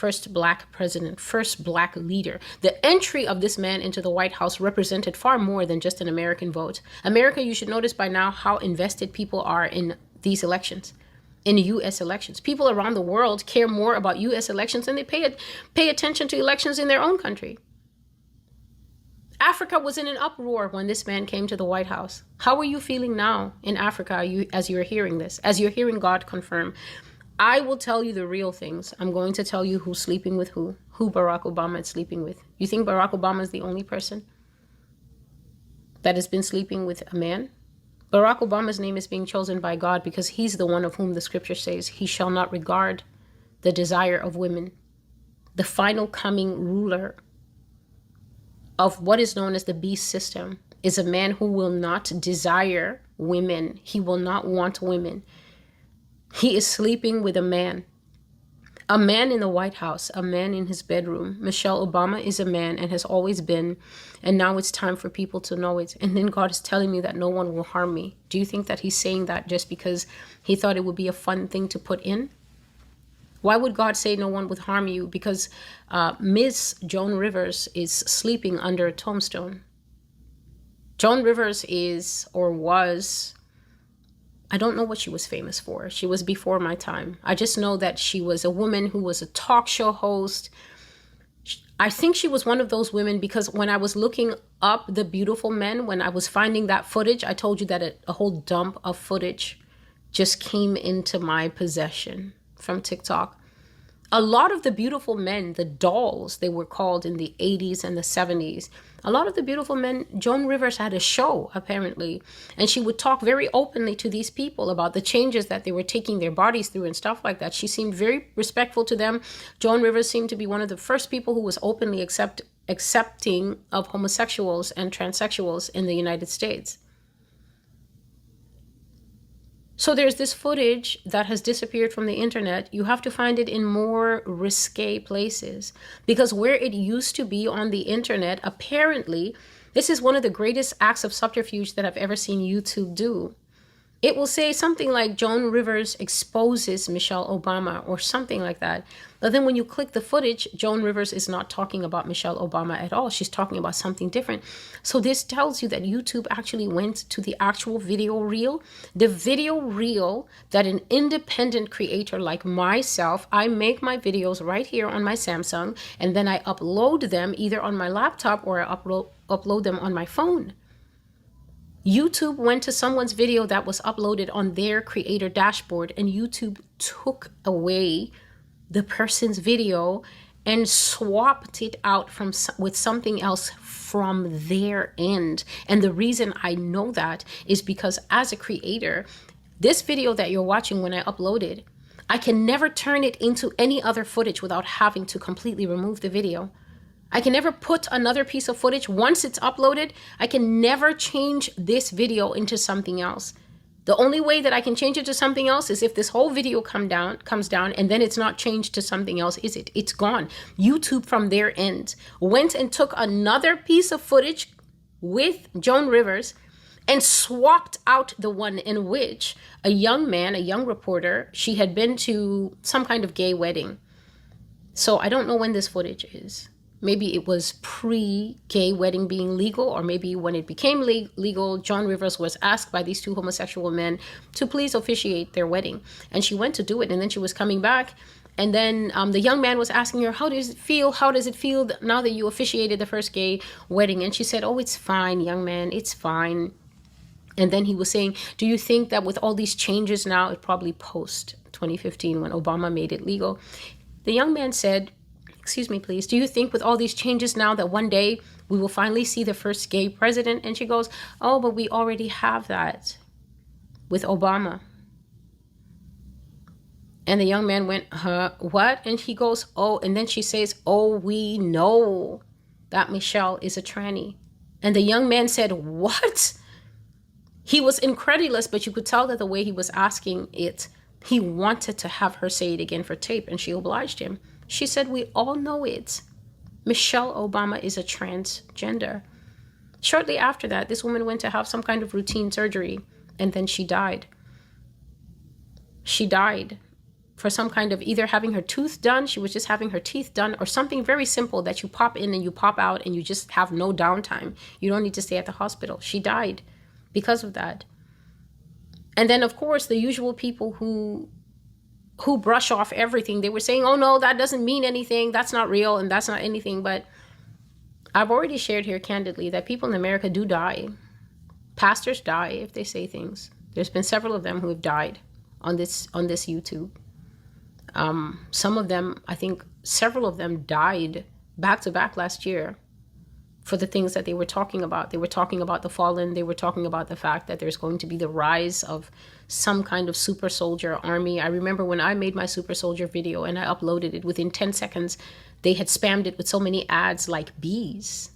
first black president, first black leader. The entry of this man into the White House represented far more than just an American vote. America, you should notice by now how invested people are in these elections, in U.S. elections. People around the world care more about U.S. elections than they pay attention to elections in their own country. Africa was in an uproar when this man came to the White House. How are you feeling now in Africa as you're hearing this, as you're hearing God confirm? I will tell you the real things. I'm going to tell you who's sleeping with who Barack Obama is sleeping with. You think Barack Obama is the only person that has been sleeping with a man? Barack Obama's name is being chosen by God because he's the one of whom the scripture says he shall not regard the desire of women. The final coming ruler of what is known as the beast system is a man who will not desire women. He will not want women. He is sleeping with a man in the White House, a man in his bedroom. Michelle Obama is a man and has always been, and now it's time for people to know it. And then God is telling me that no one will harm me. Do you think that he's saying that just because he thought it would be a fun thing to put in? Why would God say no one would harm you? Because Miss Joan Rivers is sleeping under a tombstone. Joan Rivers is, or was, I don't know what she was famous for. She was before my time. I just know that she was a woman who was a talk show host. I think she was one of those women because when I was looking up the beautiful men, when I was finding that footage, I told you that a whole dump of footage just came into my possession from TikTok. A lot of the beautiful men, the dolls, they were called in the 80s and the 70s. A lot of the beautiful men, Joan Rivers had a show apparently, and she would talk very openly to these people about the changes that they were taking their bodies through and stuff like that. She seemed very respectful to them. Joan Rivers seemed to be one of the first people who was openly accepting of homosexuals and transsexuals in the United States. So there's this footage that has disappeared from the internet. You have to find it in more risque places because where it used to be on the internet, apparently, this is one of the greatest acts of subterfuge that I've ever seen YouTube do. It will say something like Joan Rivers exposes Michelle Obama or something like that. But then when you click the footage, Joan Rivers is not talking about Michelle Obama at all. She's talking about something different. So this tells you that YouTube actually went to the actual video reel. The video reel that an independent creator like myself, I make my videos right here on my Samsung, and then I upload them either on my laptop or I upload them on my phone. YouTube went to someone's video that was uploaded on their creator dashboard, and YouTube took away the person's video and swapped it out with something else from their end. And the reason I know that is because as a creator, this video that you're watching when I upload it, I can never turn it into any other footage without having to completely remove the video. I can never put another piece of footage. Once it's uploaded, I can never change this video into something else. The only way that I can change it to something else is if this whole video comes down and then it's not changed to something else, is it? It's gone. YouTube from their end went and took another piece of footage with Joan Rivers and swapped out the one in which a young reporter, she had been to some kind of gay wedding. So I don't know when this footage is. Maybe it was pre-gay wedding being legal, or maybe when it became legal, Joan Rivers was asked by these two homosexual men to please officiate their wedding. And she went to do it, and then she was coming back. And then the young man was asking her, how does it feel? How does it feel now that you officiated the first gay wedding? And she said, oh, it's fine, young man, it's fine. And then he was saying, do you think that with all these changes now, it probably post 2015 when Obama made it legal? The young man said, excuse me, please, do you think with all these changes now that one day we will finally see the first gay president? And she goes, oh, but we already have that with Obama. And the young man went, what? And he goes, oh, and then she says, oh, we know that Michelle is a tranny. And the young man said, what? He was incredulous, but you could tell that the way he was asking it, he wanted to have her say it again for tape, and she obliged him. She said, we all know it. Michelle Obama is a transgender. Shortly after that, this woman went to have some kind of routine surgery, and then she died. She died for some kind of either having her tooth done. She was just having her teeth done, or something very simple that you pop in and you pop out and you just have no downtime. You don't need to stay at the hospital. She died because of that. And then, of course, the usual people who brush off everything. They were saying, oh, no, that doesn't mean anything. That's not real and that's not anything. But I've already shared here candidly that people in America do die. Pastors die if they say things. There's been several of them who have died on this YouTube. Some of them, I think several of them died back to back last year for the things that they were talking about. They were talking about the fallen. They were talking about the fact that there's going to be the rise of some kind of super soldier army. I remember when I made my super soldier video and I uploaded it, within 10 seconds, they had spammed it with so many ads like bees.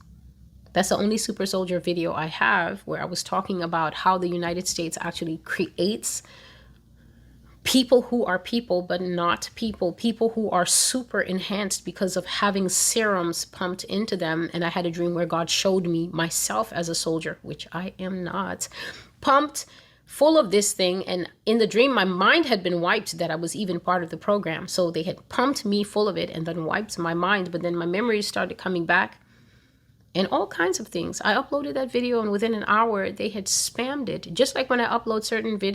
That's the only super soldier video I have where I was talking about how the United States actually creates people who are people, but not people. People who are super enhanced because of having serums pumped into them. And I had a dream where God showed me myself as a soldier, which I am not, pumped full of this thing. And in the dream, my mind had been wiped that I was even part of the program. So they had pumped me full of it and then wiped my mind. But then my memories started coming back and all kinds of things. I uploaded that video and within an hour, they had spammed it. Just like when I upload certain videos.